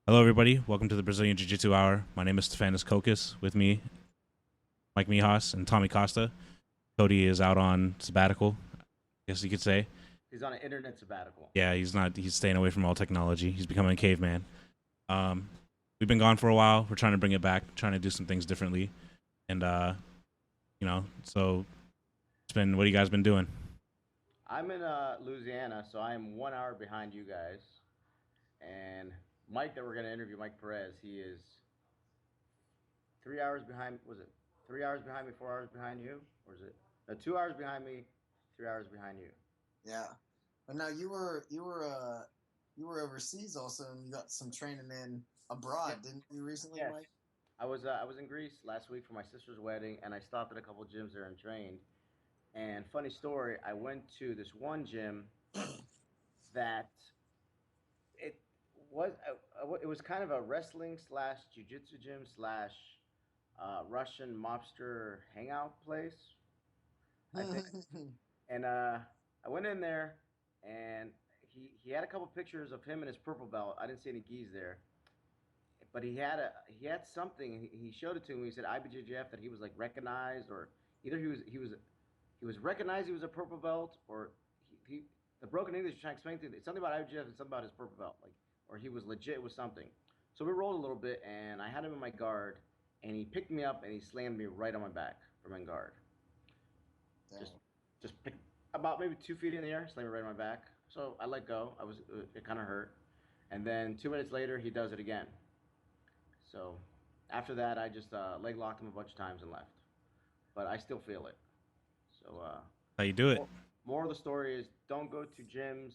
Hello, everybody. Welcome to the Brazilian Jiu-Jitsu Hour. My name is Stefanis Kokis. With me, Mike Mijas and Tommy Costa. Cody is out on sabbatical, I guess you could say. He's on an internet sabbatical. Yeah, he's not. He's staying away from all technology. He's becoming a caveman. Um, we've been gone for a while. We're trying to bring it back, trying to do some things differently, and so it's been. What have you guys been doing? I'm in Louisiana, so I am 1 hour behind you guys. And Mike, that we're going to interview, Mike Perez, he is 3 hours behind. Was it 3 hours behind me, 4 hours behind you? Or is it 2 hours behind me, 3 hours behind you? Yeah, but now you were overseas also, and you got some training in abroad, didn't you recently, Yes. Mike? I was in Greece last week for my sister's wedding, and I stopped at a couple gyms there and trained. And funny story, I went to this one gym that it it was kind of a wrestling slash jujitsu gym slash Russian mobster hangout place, I think. And I went in there, and he had a couple pictures of him and his purple belt. I didn't see any gis there, but he had something. He showed it to me. He said IBJJF that he was like recognized, or either he was recognized he was a purple belt, or he the broken English trying to explain to me something about IBJJF and something about his purple belt, like, or he was legit with something. So we rolled a little bit, and I had him in my guard, and he picked me up and he slammed me right on my back from in guard. Just Dang. just picked about maybe 2 feet in the air, slammed me right on my back. So I let go. It kind of hurt, and then 2 minutes later he does it again. So after that, I just leg locked him a bunch of times and left. But I still feel it. So How you do it? more of the story is don't go to gyms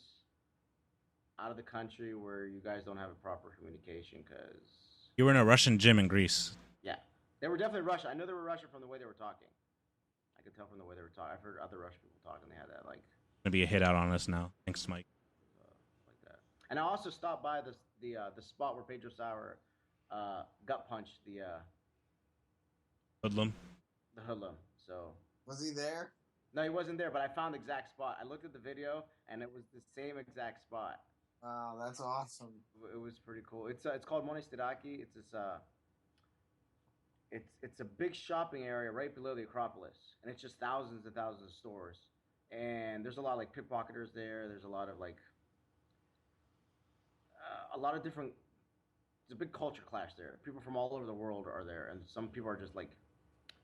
out of the country where you guys don't have a proper communication, because You were in a Russian gym in Greece. yeah, they were definitely Russian. I know they were Russian from the way they were talking. I could tell from the way they were talking. I've heard other Russian people talk, and they had that Gonna be a hit out on us now. Thanks, Mike. like that. And I also stopped by the spot where Pedro Sauer gut punched Hoodlum. the hoodlum. So Was he there? no, he wasn't there, but I found the exact spot. I looked at the video, and it was the same exact spot. Wow, that's awesome. It was pretty cool. It's called Monistiraki. It's a big shopping area right below the Acropolis, and it's just thousands and thousands of stores. And there's a lot of like pickpocketers there. There's a lot of like a lot of different. There's a big culture clash there. People from all over the world are there, and some people are just like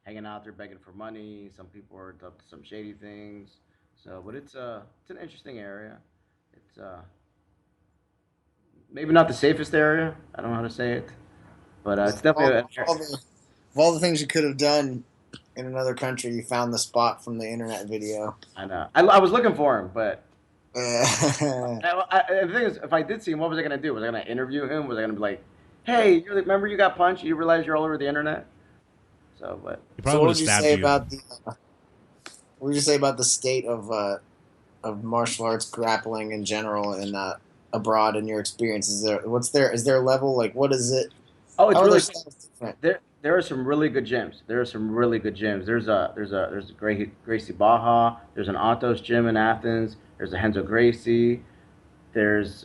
hanging out there begging for money. Some people are up to some shady things. So, but it's an interesting area. It's maybe not the safest area. I don't know how to say it, but Of it's definitely. of all the things you could have done in another country, you found the spot from the internet video. I know. I was looking for him, but Uh, the thing is, if I did see him, what was I gonna do? Was I gonna interview him? Was I gonna be like, "Hey, remember you got punched? You realize you're all over the internet?" So, but He so probably what would have would you stabbed say you. about the what would you say about the state of martial arts grappling in general and abroad in your experience? Is there a level, like, what is it? oh, How it's are their really styles different? there are some really good gyms. There are some really good gyms. There's a Gracie Baja. There's an Atos gym in Athens. There's a Henzo Gracie. There's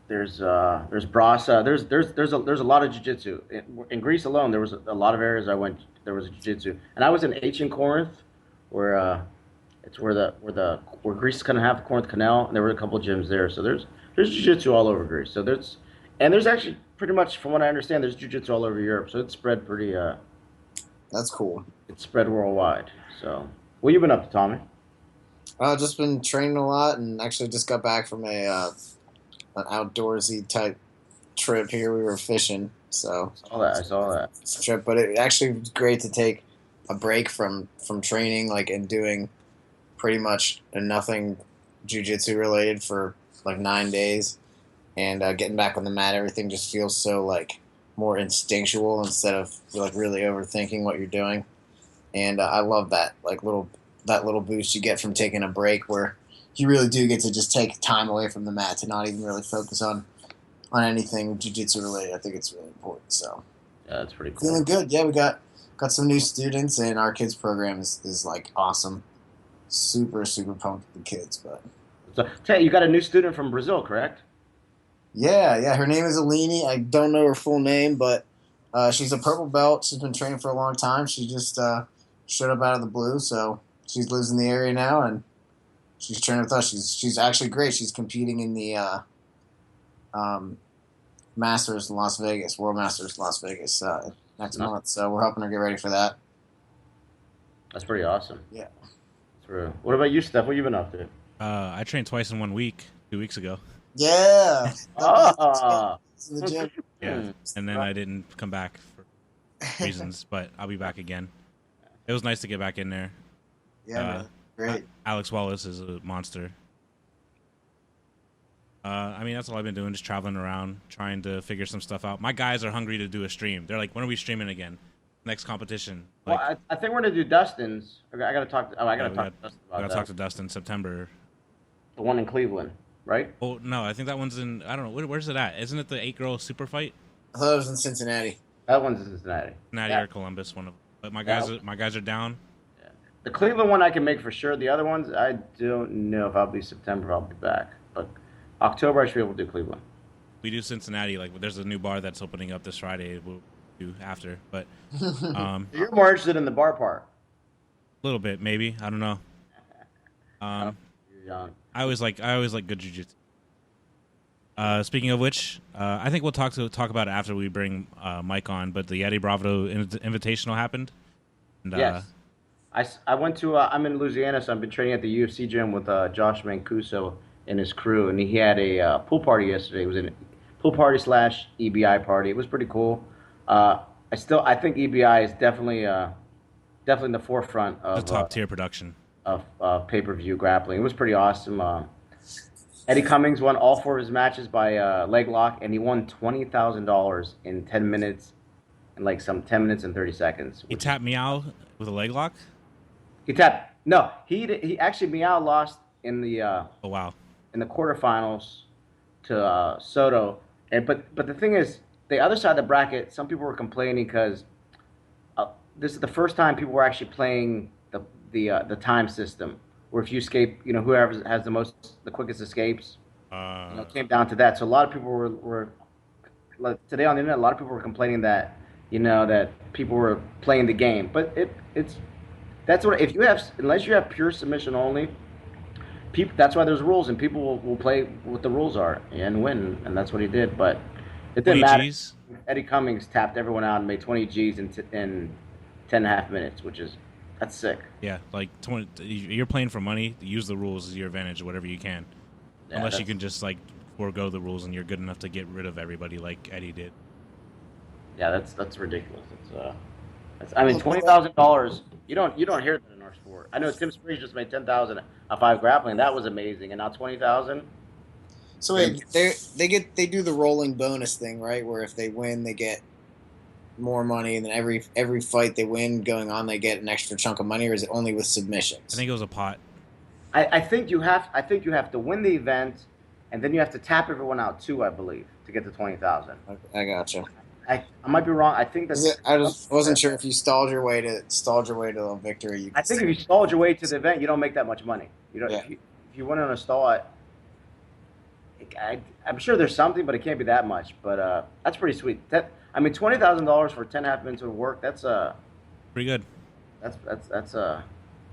there's Brasa. There's a lot of jiu-jitsu in Greece alone. There was a lot of areas I went. There was a jiu-jitsu, and I was in ancient Corinth, where it's where Greece kind of have the Corinth Canal, and there were a couple gyms there. So there's jiu-jitsu all over Greece. So there's actually pretty much, from what I understand, there's jiu-jitsu all over Europe. So it's spread pretty That's cool. it's spread worldwide. So what you been up to, Tommy? I've just been training a lot, and actually just got back from a an outdoorsy type trip here. We were fishing, so I saw that. trip. But it actually was great to take a break from training, like, and doing pretty much nothing jujitsu related for like 9 days, and getting back on the mat. Everything just feels so like more instinctual instead of like really overthinking what you're doing. And I love that little boost you get from taking a break, where you really do get to just take time away from the mat to not even really focus on anything jiu-jitsu related. I think it's really important. So Yeah, that's pretty cool. feeling good. Yeah, we got some new students, and our kids program is like awesome. Super pumped with the kids. But So, tell you got a new student from Brazil, correct? Yeah. Her name is Alini. I don't know her full name, but she's a purple belt. She's been training for a long time. She just showed up out of the blue, so she lives in the area now, and she's training with us. She's actually great. She's competing in the um, Masters in Las Vegas, World Masters in Las Vegas next Not, month. So we're helping her get ready for that. that's pretty awesome. Yeah. True. What about you, Steph? What you been up to? I trained twice in 1 week, 2 weeks ago. Yeah. Ah. In the gym. Yeah, and then I didn't come back for reasons, but I'll be back again. It was nice to get back in there. Yeah, man. Great. Alex Wallace is a monster. I mean, that's all I've been doing, just traveling around, trying to figure some stuff out. My guys are hungry to do a stream. They're like, when are we streaming again? Next competition. Like, Well, I think we're gonna do Dustin's. Okay, I gotta talk. I gotta talk to Dustin I about gotta that. talk to Dustin in September. The one in Cleveland, right? Oh no, I think that one's in. I don't know. Where's it at? Isn't it the 8-girl super fight? I thought it was in Cincinnati. That one's in Cincinnati. Cincinnati Yeah. or Columbus, one of them. But my Yeah. guys are down. The Cleveland one I can make for sure. The other ones I don't know if I'll be September. I'll be back, but October I should be able to do Cleveland. We do Cincinnati. Like, there's a new bar that's opening up this Friday. We'll do after, but a You're more interested in the bar part. little bit maybe. I don't know. You're young. I always like good jiu-jitsu. Speaking of which, I think we'll talk about it after we bring Mike on. But the Eddie Bravo Invitational happened. And, Yes. I went to, I'm in Louisiana, so I've been training at the UFC gym with Josh Mancuso and his crew, and he had a pool party yesterday. It was a pool party / EBI party. It was pretty cool. I think EBI is definitely in the forefront the of top tier production. of pay-per-view grappling. It was pretty awesome. Eddie Cummings won all 4 of his matches by leg lock, and he won $20,000 in 10 minutes, in like some 10 minutes and 30 seconds. He tapped Meow with a leg lock. He tapped. No, he actually Meow lost in the Oh wow. in the quarterfinals to Soto. But the thing is, the other side of the bracket, some people were complaining because this is the first time people were actually playing the time system, where if you escape, whoever has the quickest escapes, it came down to that. So a lot of people were like, today on the internet, a lot of people were complaining that that people were playing the game, but that's what unless you have pure submission only. That's why there's rules, and people will play what the rules are and win, and that's what he did. But it didn't matter. Gs? Eddie Cummings tapped everyone out and made 20 Gs in 10.5 minutes, that's sick. Yeah, like 20. You're playing for money. Use the rules as your advantage, whatever you can. Yeah, Unless you can just like forego the rules and you're good enough to get rid of everybody, like Eddie did. Yeah, that's ridiculous. I mean, $20,000. You don't hear that in our sport. I know Tim Spree just made 10,000 at 5 grappling. That was amazing, and now 20,000. So wait, they do the rolling bonus thing, right? Where if they win, they get more money, and then every fight they win going on, they get an extra chunk of money, or is it only with submissions? I think it was a pot. I think you have to win the event, and then you have to tap everyone out too. I believe to get to 20,000. I gotcha. I might be wrong. I think that's. I wasn't sure if you stalled your way to a victory. I think if you stalled your way to the event, you don't make that much money. You don't. Yeah. If you went on a stall, I'm sure there's something, but it can't be that much. But that's pretty sweet. $20,000 for 10.5 minutes of work. That's Pretty good. That's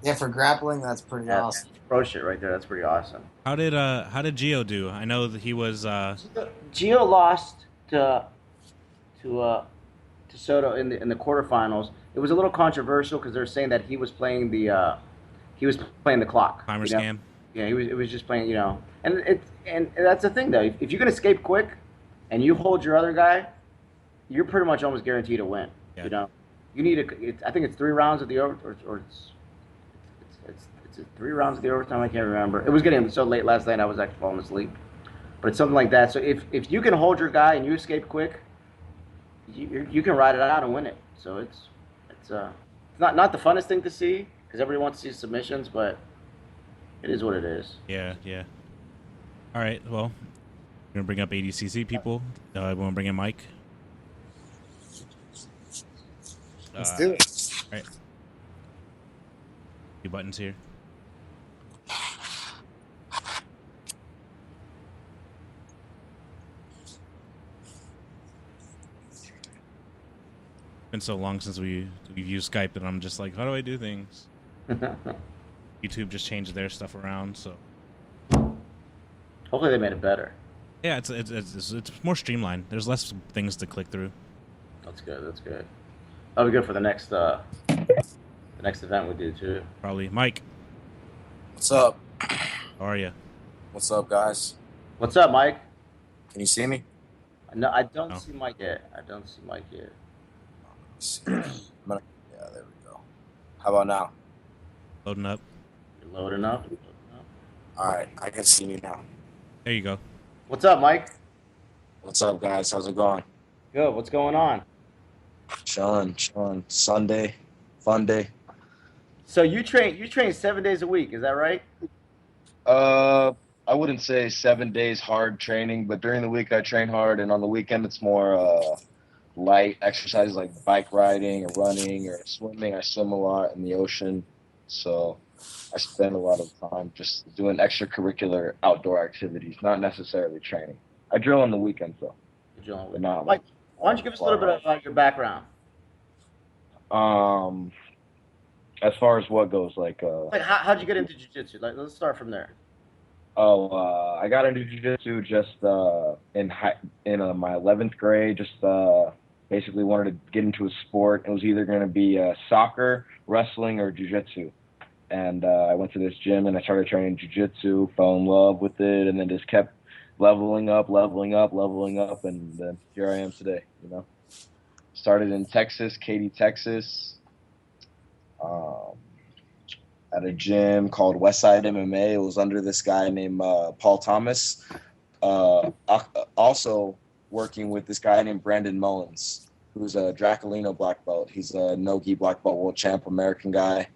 Yeah, for grappling, that's pretty awesome. That's pro shit right there. That's pretty awesome. How did Gio do? I know that he was. Gio lost to Soto in the quarterfinals. It was a little controversial because they're saying that he was playing the clock. Timer scam. Yeah, it was just playing, and that's the thing though. If you can escape quick, and you hold your other guy, you're pretty much almost guaranteed to win. Yeah. You need I think it's 3 rounds of the over, or it's 3 rounds of the overtime. I can't remember. It was getting so late last night I was actually falling asleep, but it's something like that. So if you can hold your guy and you escape quick, you can ride it out and win it. So it's not the funnest thing to see because everybody wants to see submissions, but it is what it is. Yeah. All right. Well, we're gonna bring up ADCC people. We want to bring in Mike. Let's do it. All right. Few buttons here. been so long since we've used Skype, and I'm just like, how do I do things? YouTube just changed their stuff around, so Hopefully they made it better. yeah, it's more streamlined. There's less things to click through. That's good. That's good. That'll be good for the next event we do too. Probably. Mike, What's up? how are you? What's up, guys? What's up, Mike? Can you see me? No, I don't No. see Mike yet. I don't see Mike yet. Yeah, there we go. How about now? Loading up. You're loading up. All right, I can see me now. There you go. What's up, Mike? What's up, guys? How's it going? Good. What's going on? Chilling. Sunday, fun day. So you train 7 days a week, is that right? I wouldn't say 7 days hard training, but during the week I train hard, and on the weekend it's more light exercises like bike riding or running or swimming. I swim a lot in the ocean, so I spend a lot of time just doing extracurricular outdoor activities, not necessarily training. I drill on the weekends though. But not Mike, why don't you give us a little bit about your background? As far as what goes, Like how'd you get into jiu-jitsu? Like, let's start from there. I got into jiu-jitsu just in my 11th grade. Just basically wanted to get into a sport. It was either going to be soccer, wrestling, or jiu-jitsu. And I went to this gym and I started training jiu-jitsu, fell in love with it, and then just kept leveling up, and then here I am today. You know, started in Texas, Katy, Texas. At a gym called Westside MMA. It was under this guy named Paul Thomas. Also working with this guy named Brandon Mullins, who's a Draculino black belt. He's a no-gi black belt world champ, American guy.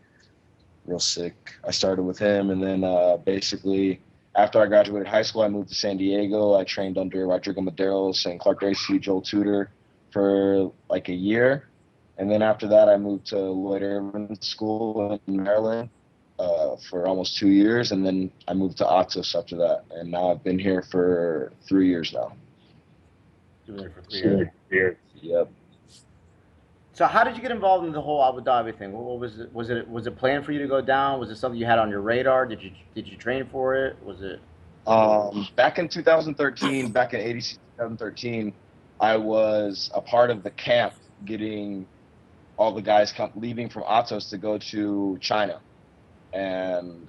Real sick. I started with him, and then basically after I graduated high school, I moved to San Diego. I trained under Rodrigo Maderos and Clark Gracie, Joel Tudor for like a year. And then after that, I moved to Lloyd Irvin School in Maryland for almost 2 years, and then I moved to Atos after that, and now I've been here for 3 years now. You've been here for 3 years. Yep. So how did you get involved in the whole Abu Dhabi thing? What was it? Was it planned for you to go down? Was it something you had on your radar? Did you train for it? Was it? Back in 2013, back in ADCC 2013, I was a part of the camp getting all the guys leaving from Atos to go to China. And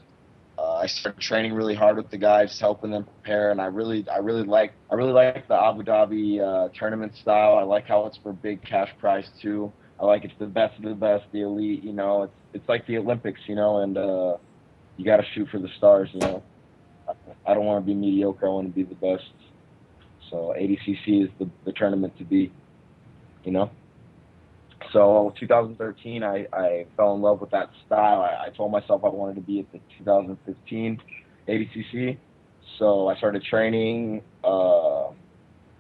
I started training really hard with the guys, helping them prepare. And I really like the Abu Dhabi tournament style. I like how it's for big cash prize too. I like it's the best of the best, the elite. You know, it's like the Olympics. You know, and you got to shoot for the stars. You know, I don't want to be mediocre. I want to be the best. So ADCC is the tournament to be. You know. So 2013, I fell in love with that style. I told myself I wanted to be at the 2015 ADCC. So I started training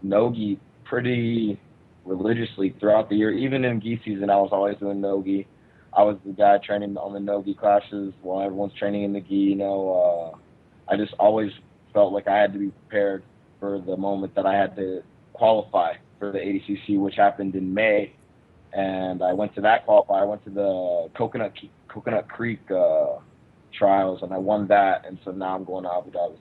no-gi pretty religiously throughout the year. Even in gi season, I was always doing no-gi. I was the guy training on the no-gi classes while everyone's training in the gi. You know, I just always felt like I had to be prepared for the moment that I had to qualify for the ADCC, which happened in May. And I went to that qualifier. I went to the Coconut Creek trials, and I won that. And so now I'm going to Abu Dhabi,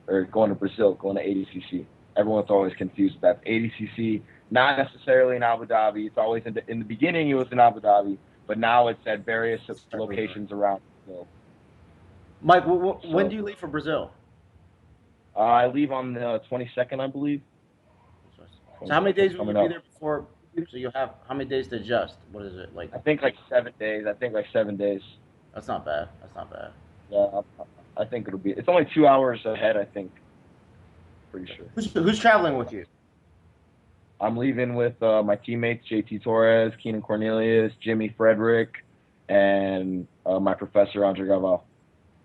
or going to Brazil, going to ADCC. Everyone's always confused with that. ADCC, not necessarily in Abu Dhabi. It's always in the beginning it was in Abu Dhabi, but now it's at various locations around Brazil. Mike, when do you leave for Brazil? I leave on the 22nd, I believe. So how many days will you be there before? So you have how many days to adjust? What is it like? I think like 7 days. That's not bad. Yeah, I think it'll be. It's only 2 hours ahead, I think. Pretty sure. Who's traveling with you? I'm leaving with my teammates JT Torres, Keenan Cornelius, Jimmy Frederick, and my professor Andre Gaval.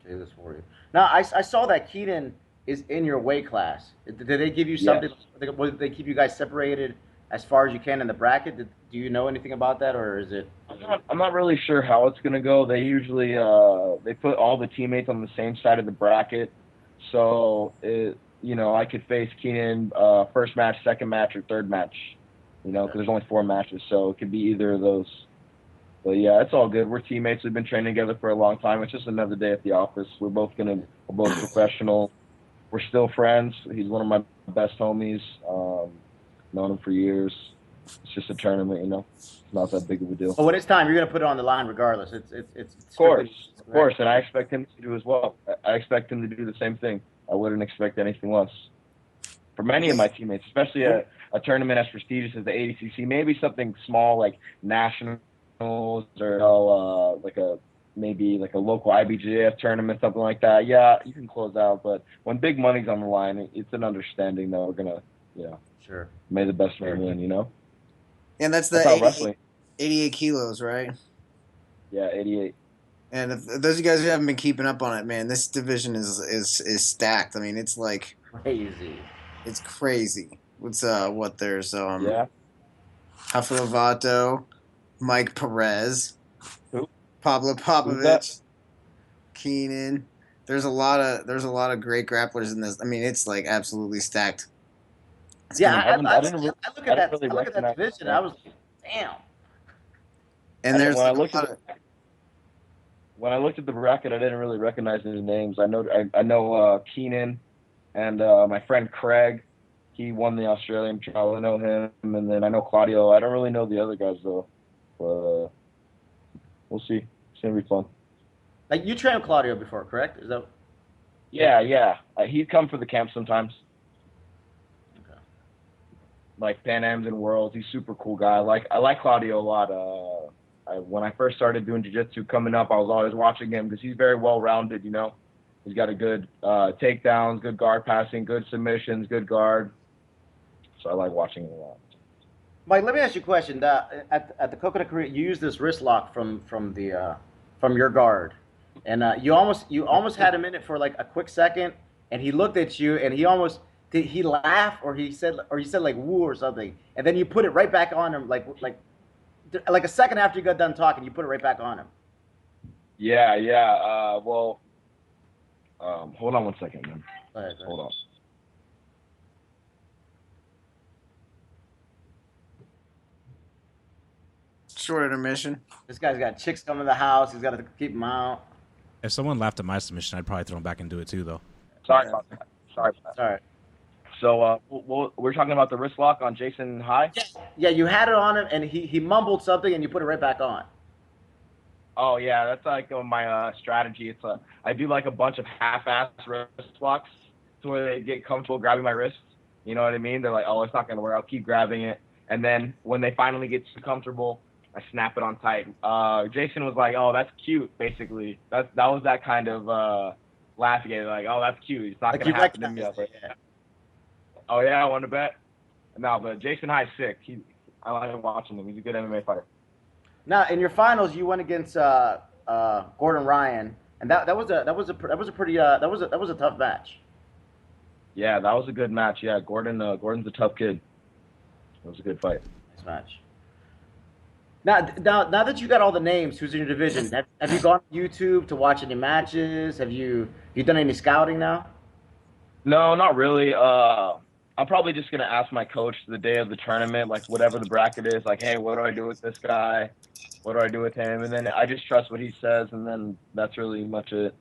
Okay, this for you. Now I saw that Keenan is in your weight class. Did they give you something? Yes. Did they keep you guys separated as far as you can in the bracket? Do you know anything about that, or is it? I'm not really sure how it's gonna go. They usually they put all the teammates on the same side of the bracket, so I could face Keenan first match, second match, or third match. you know, because there's only 4 matches, so it could be either of those. But yeah, it's all good. We're teammates. We've been training together for a long time. It's just another day at the office. We're both professional. We're still friends. He's one of my best homies. Known him for years. It's just a tournament, you know. It's not that big of a deal. But when it's time, you're gonna put it on the line regardless. It's Of course, and I expect him to do as well. I expect him to do the same thing. I wouldn't expect anything less. From any of my teammates, especially a tournament as prestigious as the ADCC, maybe something small like nationals or like a local IBJJF tournament, something like that. Yeah, you can close out, but when big money's on the line, it's an understanding that we're gonna, sure, may the best man win, you know. And that's That's how wrestling. 88 kilos, right? Yeah, 88. And if those of you guys who haven't been keeping up on it, man, this division is stacked. I mean, it's like crazy. It's crazy. There's Yeah. Rafa Lovato, Mike Perez, Who? Pablo Who's Popovich, that? Keenan. There's a lot of great grapplers in this. I mean, it's like absolutely stacked. Yeah, I didn't I look at that. really I look at that recognize division. that. I was like, damn. And there's when I like looked a lot at of, when I looked at the bracket, I didn't really recognize any names. I know Keenan and my friend Craig. He won the Australian trial. I know him, and then I know Claudio. I don't really know the other guys though, but we'll see. It's gonna be fun. Like you trained Claudio before, correct? Is that? Yeah. He'd come for the camp sometimes. Okay. Like Pan Ams and Worlds. He's a super cool guy. I like Claudio a lot. When I first started doing jiu-jitsu coming up, I was always watching him because he's very well-rounded, you know. He's got a good takedowns, good guard passing, good submissions, good guard. So I like watching him a lot. Mike, let me ask you a question. At the Coconut Korea, you used this wrist lock from your guard, and you almost had him in it for like a quick second, and he looked at you, and did he laugh or he said like woo or something, and then you put it right back on him like a second after you got done talking, you put it right back on him. Yeah. Well, hold on one second, man. Go ahead. Hold on. short intermission. This guy's got chicks coming to the house. He's got to keep them out. If someone laughed at my submission, I'd probably throw him back and do it too, though. Sorry about that. All right. So we're talking about the wrist lock on Jason High? Yeah, you had it on him, and he mumbled something, and you put it right back on. Oh, yeah, that's like my strategy. I do like a bunch of half-ass wrist locks to where they get comfortable grabbing my wrist. You know what I mean? They're like, oh, it's not going to work. I'll keep grabbing it. And then when they finally get too comfortable, I snap it on tight. Jason was like, oh, that's cute, basically. That was that kind of laughing at it. Like, oh, that's cute. It's not going to happen to me. Oh, yeah, I want to bet? No, but Jason High's sick. I like watching him. He's a good MMA fighter. Now, in your finals, you went against Gordon Ryan, and that was a tough match. Yeah, that was a good match. Yeah, Gordon's a tough kid. It was a good fight. Nice match. Now that you got all the names, who's in your division? Have you gone to YouTube to watch any matches? Have you done any scouting now? No, not really. I'm probably just gonna ask my coach the day of the tournament, like whatever the bracket is, like, hey, what do I do with this guy? What do I do with him? And then I just trust what he says, and then that's really much it.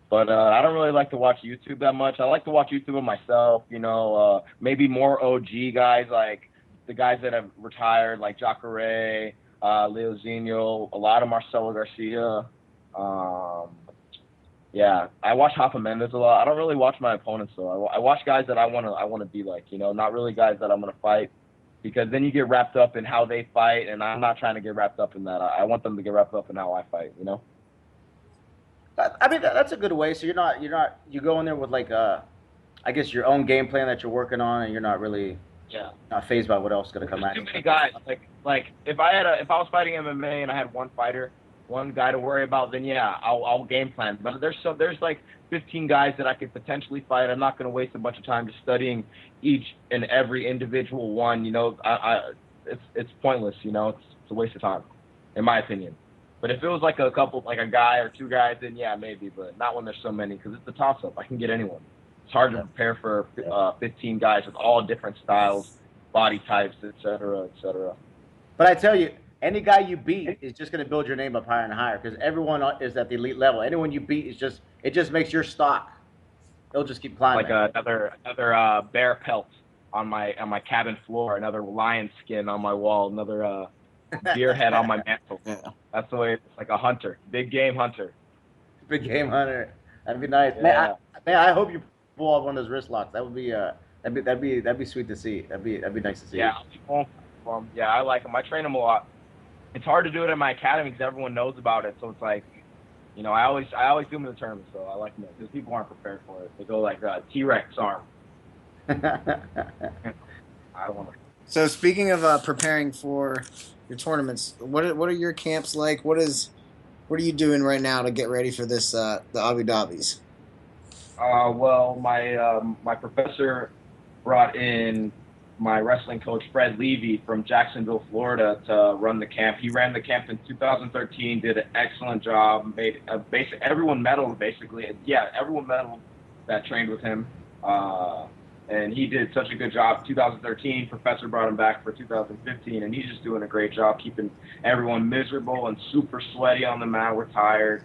But I don't really like to watch YouTube that much. I like to watch YouTube on myself, you know, maybe more OG guys, like the guys that have retired, like Jacare, Leo Zinho, a lot of Marcelo Garcia. Yeah, I watch Rafa Mendes a lot. I don't really watch my opponents though. I watch guys that I wanna be like, you know, not really guys that I'm gonna fight, because then you get wrapped up in how they fight, and I'm not trying to get wrapped up in that. I want them to get wrapped up in how I fight, you know. I mean, that's a good way. So you go in there with like I guess your own game plan that you're working on, and you're not really not phased by what else is gonna come at you. Too many guys. Like if I was fighting MMA and I had one guy to worry about, then yeah, I'll game plan. But there's like 15 guys that I could potentially fight. I'm not gonna waste a bunch of time just studying each and every individual one. You know, it's pointless. You know, it's a waste of time, in my opinion. But if it was like a couple, like a guy or two guys, then yeah, maybe. But not when there's so many, because it's a toss-up. I can get anyone. It's hard to prepare for 15 guys with all different styles, body types, et cetera, et cetera. But I tell you, any guy you beat is just going to build your name up higher and higher because everyone is at the elite level. Anyone you beat it just makes your stock. It'll just keep climbing. Like another bear pelt on my cabin floor, another lion skin on my wall, another deer head on my mantle. Yeah. That's the way it's like a hunter, big game hunter. Big game hunter. That'd be nice. Yeah. Man, I hope you pull off one of those wrist locks. That would be that'd be sweet to see. That'd be nice to see. Yeah, yeah, I like them. I train them a lot. It's hard to do it in my academy because everyone knows about it. So it's like, you know, I always do them in the tournament. So I like them because people aren't prepared for it. They go like T-Rex arm. I don't want to. So speaking of preparing for your tournaments, what are your camps like? What are you doing right now to get ready for this the Abu Dhabis? Well, my professor brought in my wrestling coach Fred Levy from Jacksonville, Florida, to run the camp. He ran the camp in 2013, did an excellent job, made everyone medaled basically. Yeah, everyone medaled that trained with him, and he did such a good job. 2013, professor brought him back for 2015, and he's just doing a great job keeping everyone miserable and super sweaty on the mat. We're tired.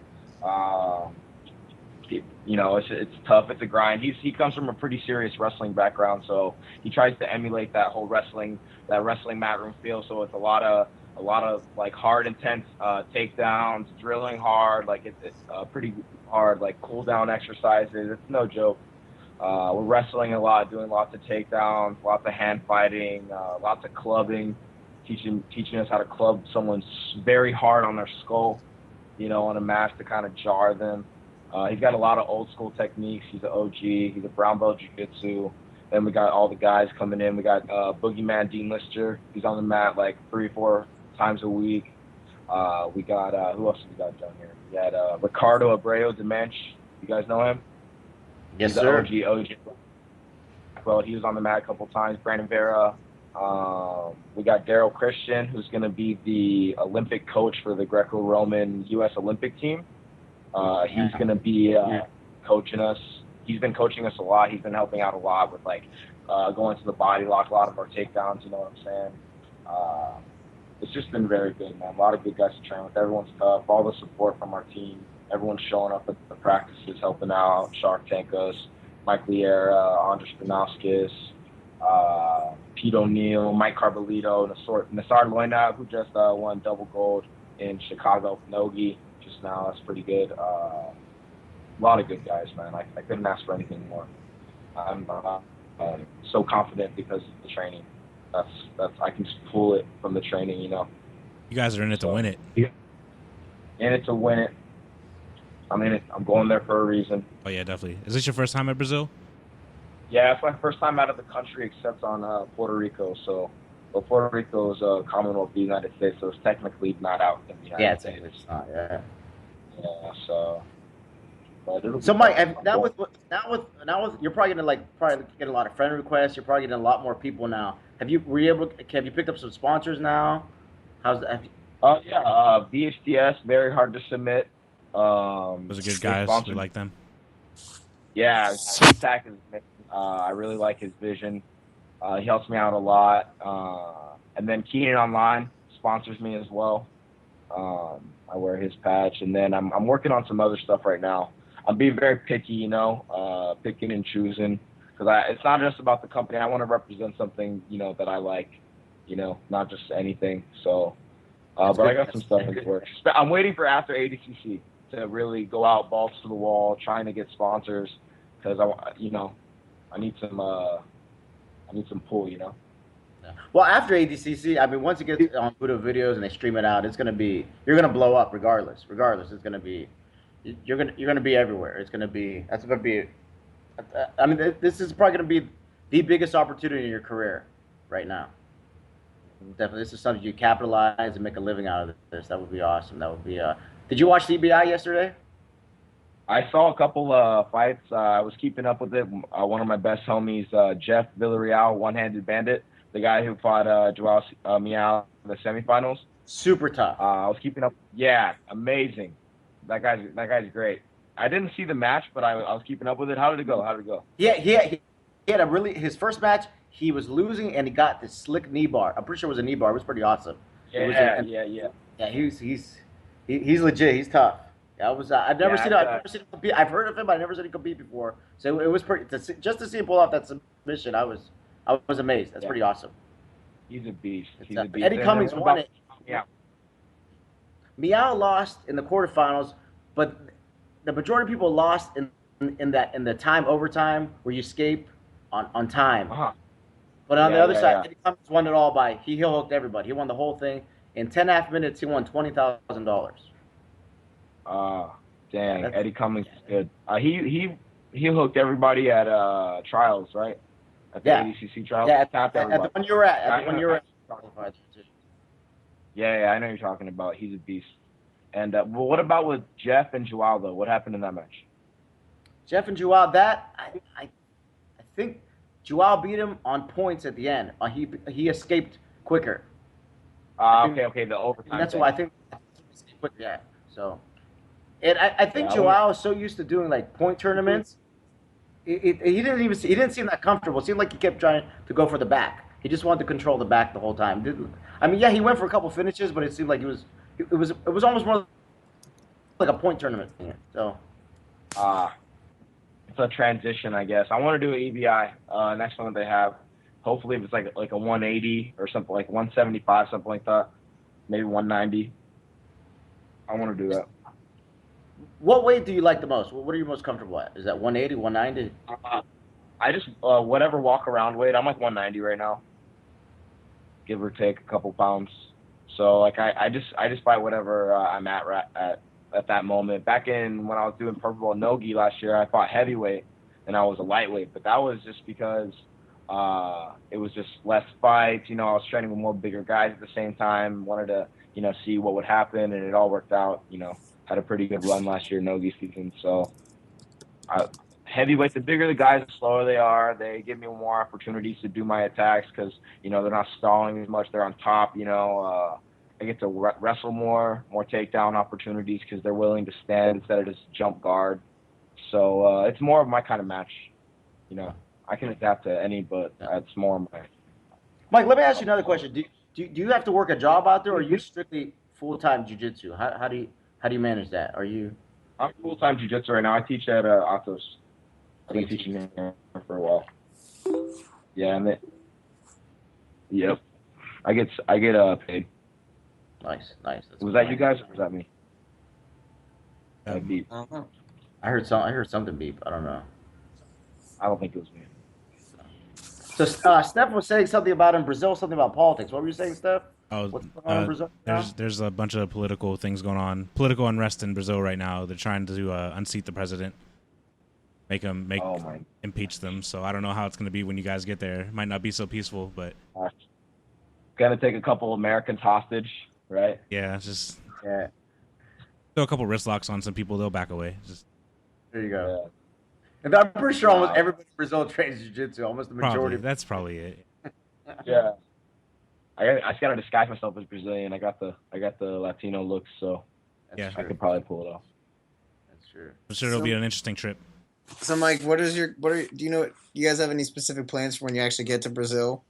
You know, it's tough. It's a grind. He comes from a pretty serious wrestling background, so he tries to emulate that whole wrestling mat room feel. So it's a lot of like hard, intense takedowns, drilling hard. Like it's pretty hard, like cool down exercises. It's no joke. We're wrestling a lot, doing lots of takedowns, lots of hand fighting, lots of clubbing, teaching us how to club someone very hard on their skull, you know, on a mat to kind of jar them. He's got a lot of old school techniques. He's an OG. He's a brown belt jiu-jitsu. Then we got all the guys coming in. We got Boogeyman Dean Lister. He's on the mat like 3-4 times a week. We got who else we got down here? We got Ricardo Abreu Demench. You guys know him? Yes, He's sir. The OG. Well, he was on the mat a couple times. Brandon Vera. We got Daryl Christian, who's going to be the Olympic coach for the Greco-Roman U.S. Olympic team. He's going to be coaching us. He's been coaching us a lot. He's been helping out a lot with like going to the body lock, a lot of our takedowns, you know what I'm saying? It's just been very good, man. A lot of good guys to train with. Everyone's tough. All the support from our team. Everyone's showing up at the practices, helping out. Shark Tank us, Mike Liera, Andres Panauskas, Pete O'Neill, Mike Carbolito, Nassar Loina, who just won double gold in Chicago Nogi just now. That's pretty good. A lot of good guys, man. I couldn't ask for anything more. I'm so confident because of the training. That's I can just pull it from the training, you know. You guys are in it to win it. Yeah. In it to win it. I'm in it. I'm going there for a reason. Oh yeah, definitely. Is this your first time at Brazil? Yeah, it's my first time out of the country except on Puerto Rico. So, well, Puerto Rico is a Commonwealth of the United States, so it's technically not out in the United States. Yeah, it's not. Yeah. Yeah. So. So Mike, now with you're probably get a lot of friend requests. You're probably getting a lot more people now. Have you picked up some sponsors now? How's that? Yeah, BHDS, very hard to submit. Those are good guys. Sponsors. We like them. Yeah, Zach is. I really like his vision. He helps me out a lot. And then Keenan Online sponsors me as well. I wear his patch, and then I'm working on some other stuff right now. I'm being very picky, you know, picking and choosing, because it's not just about the company. I want to represent something, you know, that I like, you know, not just anything. So, but I got some stuff in the works. I'm waiting for after ADCC to really go out balls to the wall, trying to get sponsors, because I need some pull, you know. Well, after ADCC, I mean, once it gets on Budo videos and they stream it out, you're gonna blow up regardless. It's gonna be, you're gonna be everywhere. I mean, this is probably gonna be the biggest opportunity in your career right now. Definitely, this is something you capitalize and make a living out of this. That would be awesome. That would be. Did you watch CBI yesterday? I saw a couple fights. I was keeping up with it. One of my best homies, Jeff Villarreal, one-handed bandit, the guy who fought Joao Miao in the semifinals. Super tough. I was keeping up. Yeah, amazing. That guy's great. I didn't see the match, but I was keeping up with it. How did it go? Yeah, he had his first match. he was losing, and he got this slick knee bar. I'm pretty sure it was a knee bar. It was pretty awesome. Yeah. Yeah, he's legit. He's tough. Yeah, I've never seen him. I've never seen him compete. I've heard of him, but I've never seen him compete before. So it was pretty just to see him pull off that submission. I was amazed. That's pretty awesome. He's a beast. He's a beast. Eddie Cummings won it. Yeah. Miao lost in the quarterfinals, but the majority of people lost in the time overtime where you escape on time. Uh-huh. But on the other side, Eddie Cummings won it all by he heel hooked everybody. He won the whole thing in 10.5 minutes. He won $20,000. Dang, Eddie Cummings is good. He hooked everybody at trials, right? At the ADCC trials. Yeah, at the one you were at. At the one you were at. Yeah, I know you're talking about. He's a beast. And well, what about with Jeff and Joao though? What happened in that match? Jeff and Joao, I think Joao beat him on points at the end. He escaped quicker. Okay, the overtime. That's why I think. Yeah, so. And I think Joao is so used to doing like point tournaments. He didn't seem that comfortable. It seemed like he kept trying to go for the back. He just wanted to control the back the whole time. He went for a couple finishes, but it seemed like it was almost more like a point tournament. So. It's a transition, I guess. I want to do an EBI next one that they have. Hopefully, if it's like a 180 or something, like 175, something like that, maybe 190. I want to do that. What weight do you like the most? What are you most comfortable at? Is that 180, 190? I just whatever walk around weight. I'm like 190 right now, give or take a couple pounds. So like I just fight whatever I'm at that moment. Back in when I was doing purple belt no-gi last year, I fought heavyweight and I was a lightweight, but that was just because it was just less fights. I was training with more bigger guys at the same time. Wanted to see what would happen, and it all worked out. Had a pretty good run last year no-gi season. So heavyweight, the bigger the guys, the slower they are. They give me more opportunities to do my attacks because they're not stalling as much. They're on top. I get to wrestle more takedown opportunities because they're willing to stand instead of just jump guard. So it's more of my kind of match. I can adapt to any, but it's more of my. Mike, let me ask you another question. Do you have to work a job out there, or are you strictly full-time jiu-jitsu? How do you manage that? Are you? I'm full-time jiu-jitsu right now. I teach at Atos. I've been teaching there for a while. Yeah, yep. I get paid. Nice. Was that you guys or was that me? Beep. I heard something beep. I don't know. I don't think it was me. So Steph was saying something about in Brazil, something about politics. What were you saying, Steph? What's going on in Brazil? There's a bunch of political things going on. Political unrest in Brazil right now. They're trying to unseat the president, impeach them. So I don't know how it's going to be when you guys get there. It might not be so peaceful, but gonna take a couple Americans hostage, right? Yeah, throw a couple wrist locks on some people. They'll back away. There you go. Yeah. And I'm pretty sure almost everybody in Brazil trains jiu-jitsu. Almost the majority. That's probably it. Yeah. I just gotta disguise myself as Brazilian. I got the Latino look, so I could probably pull it off. That's true. I'm sure it'll be an interesting trip. So Mike, do you guys have any specific plans for when you actually get to Brazil?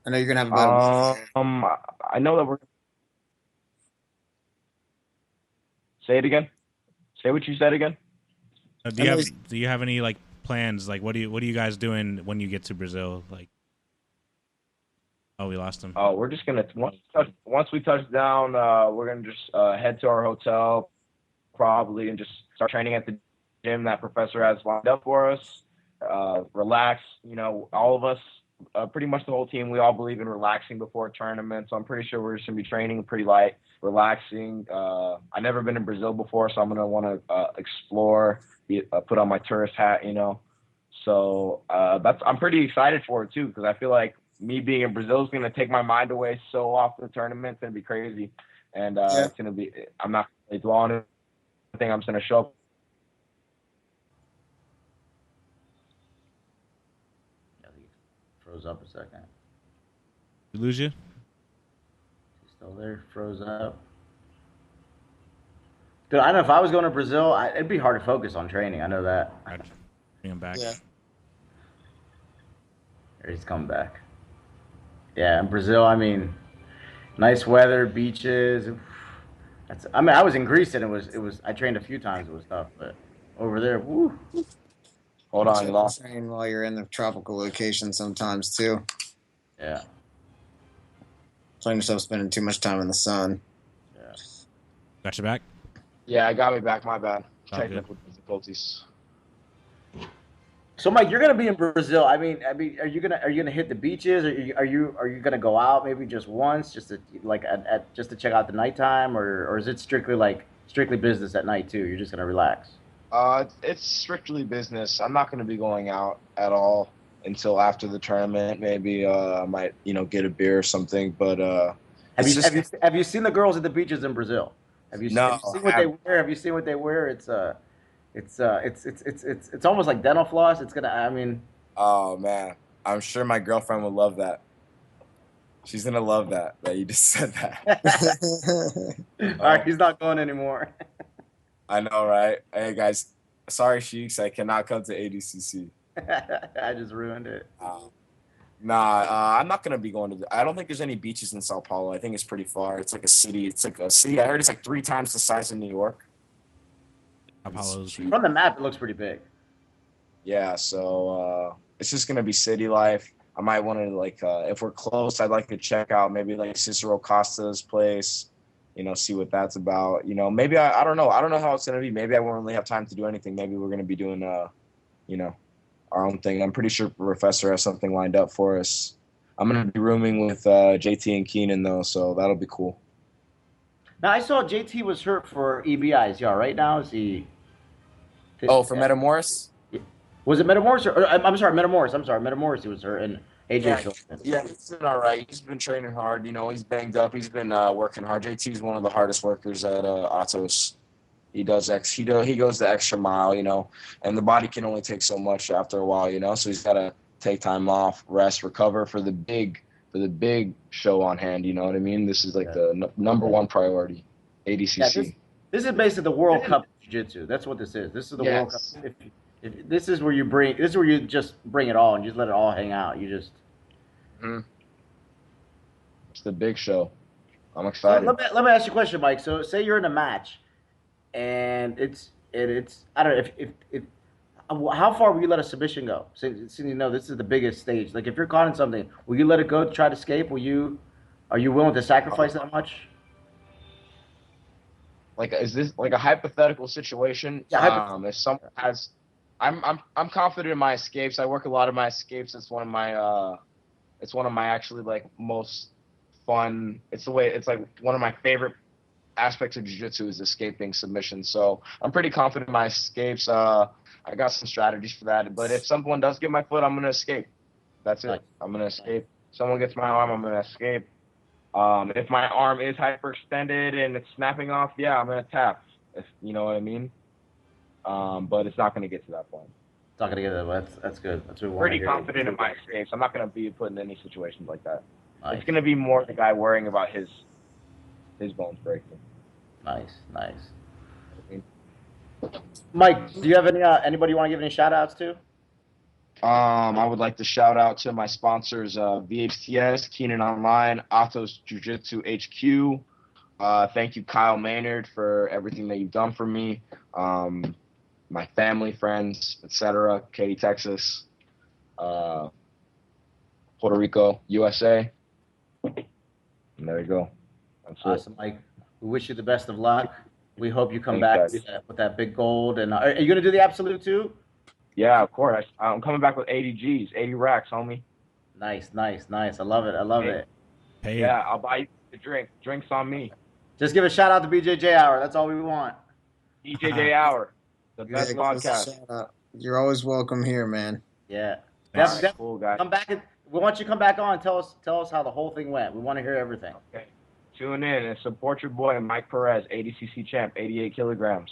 I know you're gonna have about I know that we're. Say it again. Say what you said again. Do you have any like plans? Like, what are you guys doing when you get to Brazil? Like, we lost him. Oh, we're just gonna once we touch down, we're gonna just head to our hotel, probably, and just start training at the gym that professor has lined up for us. Relax. All of us, pretty much the whole team, we all believe in relaxing before a tournament. So I'm pretty sure we're just gonna be training pretty light, relaxing. I've never been in Brazil before, so I'm gonna want to explore. Put on my tourist hat, So I'm pretty excited for it too, because I feel like me being in Brazil is gonna take my mind away so off the tournament. It's gonna be crazy, and it's gonna be. I'm not gonna dwell on it. I think I'm just gonna show up. I think he froze up a second. Did we lose you? He's still there. Froze up. Dude, I don't know if I was going to Brazil, it'd be hard to focus on training. I know that. Bring him back. Yeah. He's coming back. Yeah, in Brazil, I mean, nice weather, beaches. I mean, I was in Greece and it was. I trained a few times. It was tough, but over there, woo. Hold on, you lost. Train while you're in the tropical location sometimes too. Yeah, Find yourself spending too much time in the sun. yeah. Got you back. Yeah, I got me back. My bad. Oh, good. Technical difficulties. So, Mike, you're gonna be in Brazil. Are you gonna hit the beaches? Are you gonna go out maybe just once, just to just to check out the nighttime, or is it strictly business at night too? You're just gonna relax. It's strictly business. I'm not going to be going out at all until after the tournament. Maybe I might, get a beer or something. But Have you seen the girls at the beaches in Brazil? No, Have you seen what they wear? Have you seen what they wear? It's almost like dental floss. It's gonna. I mean, Oh man, I'm sure my girlfriend would love that. She's gonna love that you just said that. all right, he's not going anymore. I know, right? Hey guys, sorry, Sheiks, I cannot come to ADCC. I just ruined it. I'm not gonna be going to. I don't think there's any beaches in Sao Paulo. I think it's pretty far. It's like a city. It's like a city. I heard it's like 3 times the size of New York. Apollo's. From the map, it looks pretty big. Yeah, so it's just gonna be city life. I might want to if we're close, I'd like to check out maybe like Cicero Costa's place. See what that's about. Maybe I don't know. I don't know how it's gonna be. Maybe I won't really have time to do anything. Maybe we're gonna be doing our own thing. I'm pretty sure Professor has something lined up for us. I'm gonna be rooming with JT and Keenan though, so that'll be cool. Now I saw JT was hurt for EBI. Is he all right now? Is he? Oh, for Metamoris? Was it Metamoris? I'm sorry, Metamoris. I'm sorry, Metamoris. He was hurt, and AJ. Yeah, he's been all right. He's been training hard. He's banged up. He's been working hard. JT's one of the hardest workers at Atos. He goes the extra mile, and the body can only take so much after a while, so he's got to take time off, rest, recover for the big show on hand. You know what I mean? This is like the number one priority, ADCC. Yeah, this is basically the World Cup of Jiu-Jitsu. That's what this is. This is the World Cup. This is where you just bring it all and just let it all hang out. You just. Mm-hmm. It's the big show. I'm excited. Let me ask you a question, Mike. So, say you're in a match, and it's I don't know if how far will you let a submission go? Since this is the biggest stage. Like if you're caught in something, will you let it go to try to escape? Are you willing to sacrifice that much? Like, is this like a hypothetical situation? Yeah, if someone has, I'm confident in my escapes. I work a lot of my escapes. It's one of my actually like most fun. It's like one of my favorite aspects of jiu-jitsu is escaping submission. So I'm pretty confident in my escapes. I got some strategies for that. But if someone does get my foot, I'm gonna escape. That's it. I'm gonna escape. Someone gets my arm, I'm gonna escape. If my arm is hyperextended and it's snapping off, yeah, I'm gonna tap. If you know what I mean. But it's not gonna get to that point. It's not gonna get to that. That's good. That's what pretty confident in my escapes. I'm not gonna be put in any situations like that. Nice. It's gonna be more the guy worrying about his bones breaking. Nice. Mike, do you have anybody you want to give any shout outs to? I would like to shout out to my sponsors, VHTS, Keenan Online, Atos Jiu-Jitsu HQ. Thank you, Kyle Maynard, for everything that you've done for me. My family, friends, etc. Katy, Texas, Puerto Rico, USA. And there you go. That's awesome, Mike. We wish you the best of luck. We hope you come Thanks, back with that big gold. And are you going to do the absolute too? Yeah, of course. I'm coming back with 80 G's, 80 racks, homie. Nice. I love it. Hey. Yeah, I'll buy you the drink. Drinks on me. Just give a shout out to BJJ Hour. That's all we want. BJJ Hour, the best podcast. You're always welcome here, man. Yeah. Right, cool, guys. Come back. We want you to come back on and tell us how the whole thing went. We want to hear everything. Okay. Tune in and support your boy Mike Perez, ADCC champ, 88 kilograms.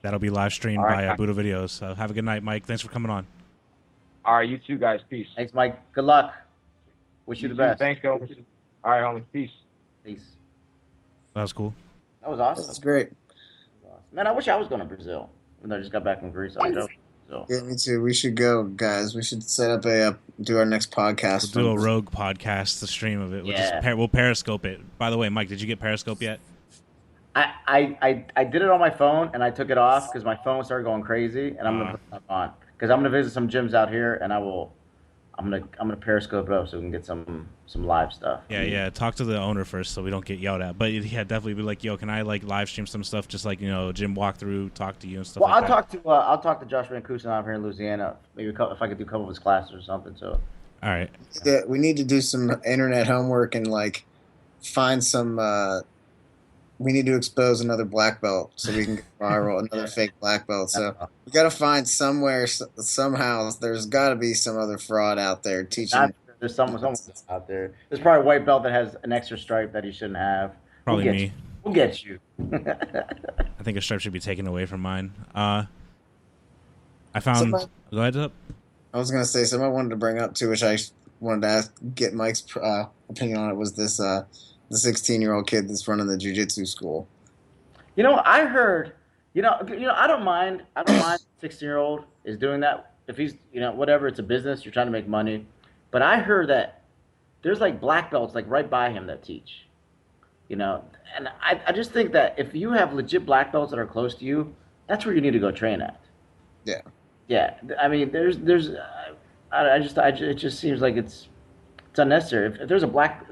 That'll be live streamed by Buddha Videos. So have a good night, Mike. Thanks for coming on. All right, you too, guys. Peace. Thanks, Mike. Good luck. Wish you the best. Thanks, guys. All right, homie. Peace. That was cool. That was awesome. That's great. Man, I wish I was going to Brazil. When I just got back from Greece. So Yeah, me too. We should go, guys. We should set up do our next podcast. We'll do a rogue podcast, the stream of it. We'll Periscope it. By the way, Mike, did you get Periscope yet? I did it on my phone and I took it off because my phone started going crazy, and I'm gonna put it on because I'm gonna visit some gyms out here, and I'm gonna Periscope it up so we can get some live stuff. Yeah. Talk to the owner first so we don't get yelled at. But yeah, definitely be like, yo, can I like live stream some stuff, just like gym walkthrough, talk to you and stuff. Well, like that. I'll talk to Josh Mancuso out here in Louisiana. Maybe if I could do a couple of his classes or something. So. All right. We need to do some internet homework and like find some. We need to expose another black belt so we can get viral, another fake black belt. So we got to find somewhere, somehow. There's got to be some other fraud out there teaching. There's someone out there. There's probably a white belt that has an extra stripe that he shouldn't have. Probably me. We'll get you. I think a stripe should be taken away from mine. I found. Go ahead, up. I was gonna say something I wanted to bring up too, which I wanted to get Mike's opinion on it. Was this the 16-year-old kid that's running the jiu-jitsu school? I heard. I don't mind. 16-year-old is doing that if he's whatever. It's a business. You're trying to make money. But I heard that there's like black belts like right by him that teach. And I just think that if you have legit black belts that are close to you, that's where you need to go train at. Yeah. Yeah. I mean, it just seems like it's unnecessary. If there's a black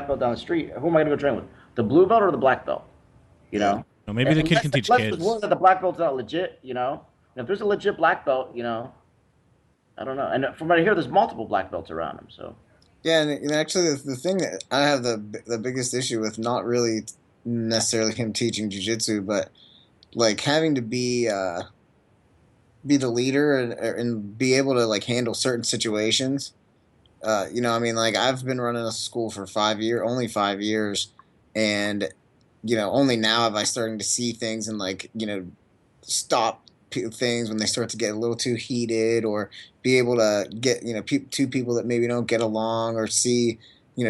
belt down the street, who am I going to go train with? The blue belt or the black belt? No, maybe the kid can teach kids. Unless the black belt's not legit, And if there's a legit black belt, I don't know. And from what I hear, there's multiple black belts around him. So. Yeah, and actually, the thing that I have the biggest issue with, not really necessarily him teaching jiu-jitsu, but like having to be the leader and be able to like handle certain situations. I mean, like I've been running a school for only 5 years, and only now have I starting to see things and like stop things when they start to get a little too heated, or be able to get two people that maybe don't get along, or see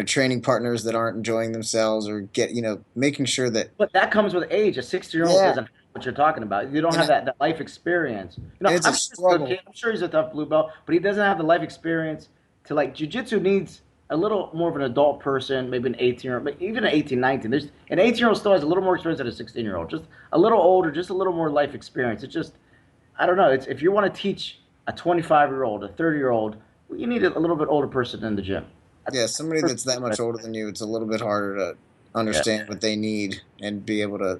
training partners that aren't enjoying themselves, or get making sure that. But that comes with age. A 60-year-old doesn't have what you're talking about. You don't have that life experience. It's a struggle. I'm sure he's a tough blue belt, but he doesn't have the life experience to like. Jiu-jitsu needs a little more of an adult person, maybe an 18-year-old, but even an 18, 19. There's an 18-year-old still has a little more experience than a 16-year-old. Just a little older, just a little more life experience. It's just, I don't know. It's if you want to teach a 25-year-old, a 30-year-old, you need a little bit older person in the gym. Yeah, somebody that's that much older than you, it's a little bit harder to understand what they need and be able to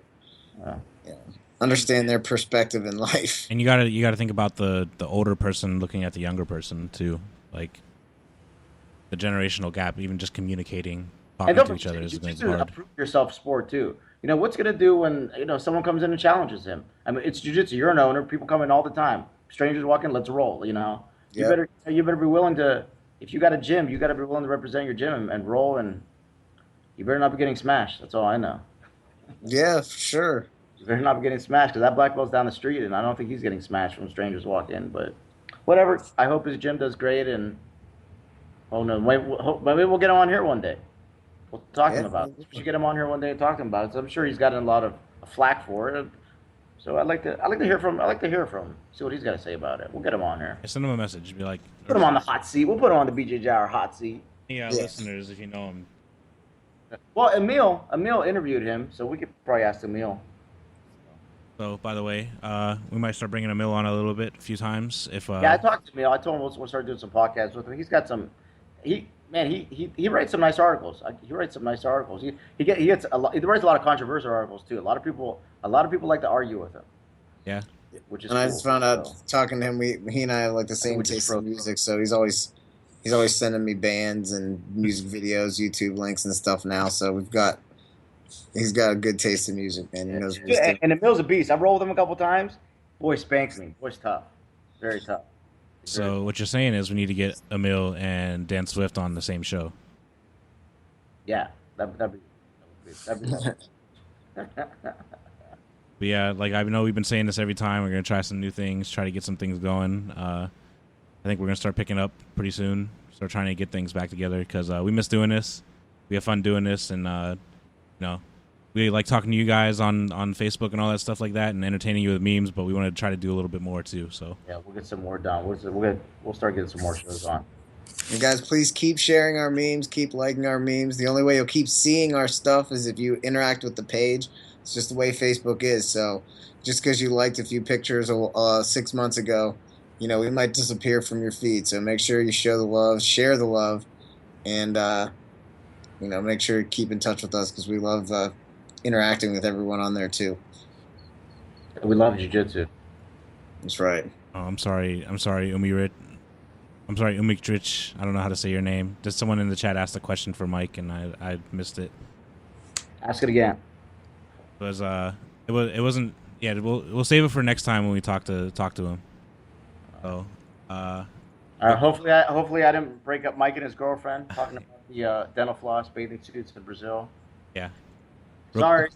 understand their perspective in life. And you gotta think about the older person looking at the younger person too, like the generational gap. Even just communicating, talking to each other is going to be hard. Prove yourself sport too. What's going to do when someone comes in and challenges him? I mean, it's jiu-jitsu. You're an owner. People come in all the time. Strangers walk in. Let's roll. You better be willing to. If you got a gym, you got to be willing to represent your gym and roll. And you better not be getting smashed. That's all I know. Yeah, for sure. You better not be getting smashed, because that black belt's down the street, and I don't think he's getting smashed when strangers walk in. But whatever. I hope his gym does great. And maybe we'll get him on here one day. We'll talk to him about it. We should get him on here one day and talk to him about it. So I'm sure he's gotten a lot of flack for it. So I'd like to hear from him. See what he's got to say about it. We'll get him on here. Send him a message. Be like, put him on the hot seat. We'll put him on the BJJ Hour hot seat. Yeah, listeners, if you know him. Well, Emil interviewed him, so we could probably ask Emil. So, by the way, we might start bringing Emil on a few times. I talked to Emil. I told him we'll start doing some podcasts with him. He's got some. He writes some nice articles. He writes some nice articles. He writes a lot of controversial articles too. A lot of people like to argue with him. Yeah. Which is. And cool. I just found out talking to him, he and I have like the same taste in music, so he's always sending me bands and music videos, YouTube links and stuff now. So he's got a good taste in music, man. He knows what he's doing. And Emil's a beast. I've rolled with him a couple times. Boy spanks me. Boy's tough. Very tough. So what you're saying is we need to get Emil and Dan Swift on the same show. Yeah, that'd be But yeah, like I know we've been saying this every time. We're gonna try some new things, try to get some things going. I think we're gonna start picking up pretty soon. Start trying to get things back together because we miss doing this. We have fun doing this, and we we like talking to you guys on Facebook and all that stuff like that, and entertaining you with memes. But we want to try to do a little bit more too. So Yeah, we'll get some more done. We'll start getting some more shows on. And guys, please keep sharing our memes, keep liking our memes. The only way you'll keep seeing our stuff is if you interact with the page. It's just the way Facebook is. So just because you liked a few pictures 6 months ago, you know, we might disappear from your feed. So make sure you show the love, share the love, and, you know, make sure you keep in touch with us because we love interacting with everyone on there too. We love jiu-jitsu. That's right. oh, I'm sorry, Umidrich. I don't know how to say your name. Did someone in the chat ask the question for Mike, and I missed it? Ask it again. It wasn't. Yeah, we'll save it for next time when we talk to him. So, all right. Hopefully I didn't break up Mike and his girlfriend talking about the dental floss bathing suits in Brazil. yeah. Sorry.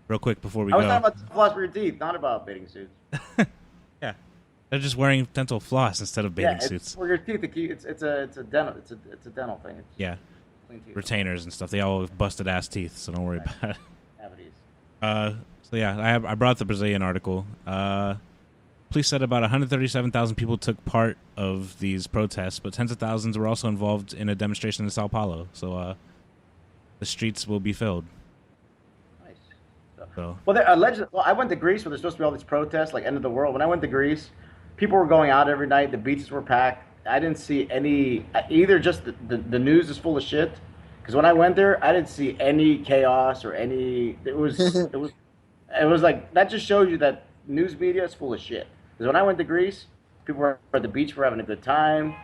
Real quick before we I was go. talking about dental floss for your teeth, not about bathing suits. Yeah, they're just wearing dental floss instead of bathing It's suits. for your teeth. It's a dental thing. It's Yeah, clean teeth. retainers and stuff. They all have busted ass teeth, so don't worry about it. Cavities. So yeah, I brought the Brazilian article. Police said about 137,000 people took part of these protests, but tens of thousands were also involved in a demonstration in Sao Paulo. So the streets will be filled. Nice. So Well, allegedly, I went to Greece where there's supposed to be all these protests, like end of the world. When I went to Greece, people were going out every night. The beaches were packed. I didn't see any. Either just the news is full of shit. Because when I went there, I didn't see any chaos or any. It was like that. Just shows you that news media is full of shit. Because when I went to Greece, people were at the beach, were having a good time.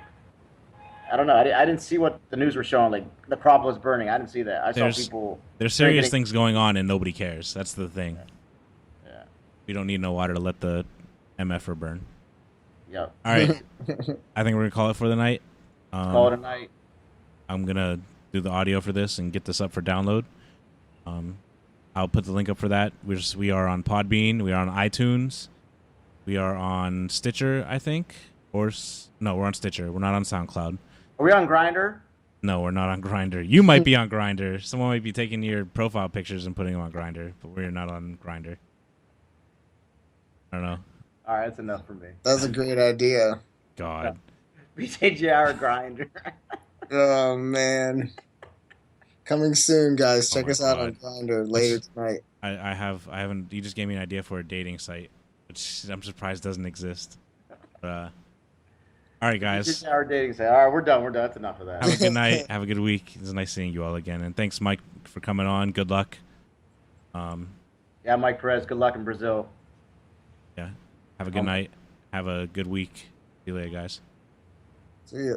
I don't know. I didn't see what the news were showing. Like the Acropolis burning. I didn't see that. I saw people. There's serious things going on and nobody cares. That's the thing. Yeah. We don't need no water to let the MFer burn. Yep. All right. I think we're going to call it for the night. Call it a night. I'm going to do the audio for this and get this up for download. I'll put the link up for that. We are on Podbean. We are on iTunes. We are on Stitcher, I think. No, we're on Stitcher. We're not on SoundCloud. Are we on Grindr? No, we're not on Grindr. You might be on Grindr. Someone might be taking your profile pictures and putting them on Grindr, but we're not on Grindr. I don't know. All right, that's enough for me. That's a great idea. God. BJJ or Grindr. Oh man. Coming soon, guys. Check my us out God. on Grindr later tonight. I haven't. You just gave me an idea for a dating site, which I'm surprised doesn't exist. But, all right, guys. BJJ or dating site. All right, we're done. That's enough of that. Have a good night. Have a good week. It's nice seeing you all again. And thanks, Mike, for coming on. Good luck. Yeah, Mike Perez. Good luck in Brazil. Yeah. Have a good night. Have a good week. See you later, guys. See ya.